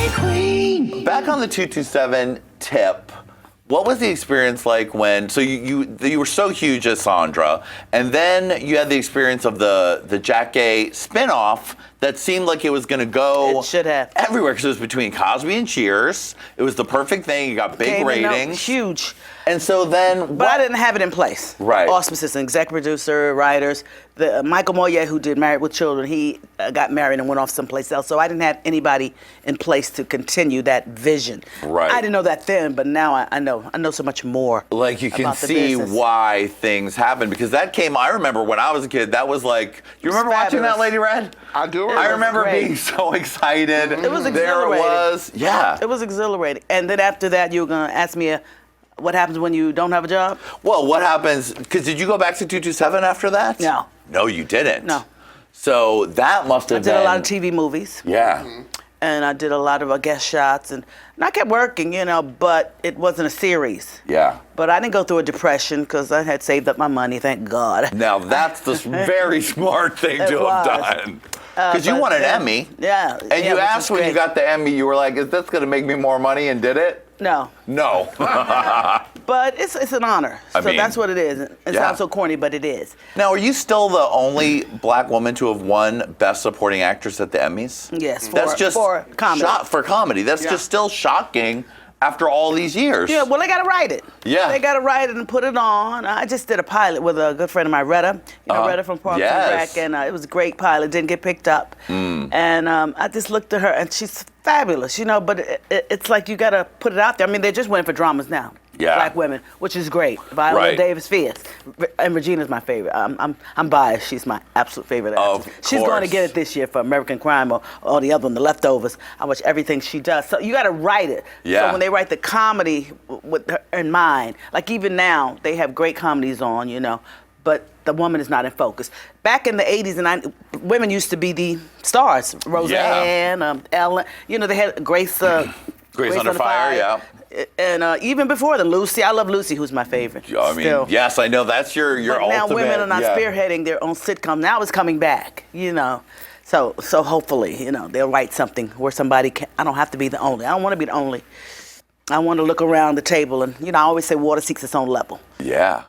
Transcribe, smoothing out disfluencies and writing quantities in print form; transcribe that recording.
Hey Qween! Back on the 227 tip, what was the experience like when, so you were so huge as Sandra, and then you had the experience of the Jackee spinoff that seemed like it was going to go It should have. everywhere because it was between Cosby and Cheers. It was the perfect thing. You got big ratings. Huge. And so then, But I didn't have it in place. Right. Auspices, exec producer, writers. Michael Moyer, who did Married with Children, he got married and went off someplace else. So I didn't have anybody in place to continue that vision. Right. I didn't know that then, but now I know. I know so much more. Like you can about the see business. why things happen because that came. I remember when I was a kid. That was like. You remember watching that, Lady Red? I do. I remember great. being so excited. It was There it exhilarating. was. Yeah. It was exhilarating. And then after that, you were going to ask me what happens when you don't have a job? Well, what happens? Because did you go back to 227 after that? No. No, you didn't. No. So that must have I did been. a lot of TV movies. Yeah. And I did a lot of guest shots. And I kept working, but it wasn't a series. Yeah. But I didn't go through a depression because I had saved up my money, thank God. Now that's the very smart thing It to was. have done. Because you but, won an Emmy. Yeah. And you which asked was when you great. got the Emmy, you were like, is this going to make me more money? And did it? No. No. But it's an honor. I So mean, that's what it is. It yeah. sounds so corny, but it is. Now, are you still the only black woman to have won Best Supporting Actress at the Emmys? Yes, That's just for comedy. For comedy. That's just still shocking after all these years. Yeah, well, they got to write it. Yeah. They got to write it and put it on. I just did a pilot with a good friend of mine, Retta. Retta from Parks and Yes. Rec, and it was a great pilot. Didn't get picked up. And I just looked at her, and she's fabulous, but it's like you got to put it out there. I mean, they're just winning for dramas now. Yeah. Black women, which is great. Viola Right. Davis fierce. And Regina's my favorite. I'm biased. She's my absolute favorite actress. Of She's going to course. get it this year for American Crime or all the other one, The Leftovers. I watch everything she does. So you got to write it. Yeah. So when they write the comedy with her in mind, like even now, they have great comedies on, but the woman is not in focus. Back in the 80s and 90s, women used to be the stars. Roseanne, Ellen, they had Grace Under Fire, yeah. And even before then, Lucy. I love Lucy, who's my favorite. I mean, still. yes, I know that's your But ultimate. now women are not yeah. spearheading their own sitcom. Now it's coming back, So hopefully, they'll write something where somebody can. I don't have to be the only. I don't want to be the only. I want to look around the table and, I always say water seeks its own level. Yeah.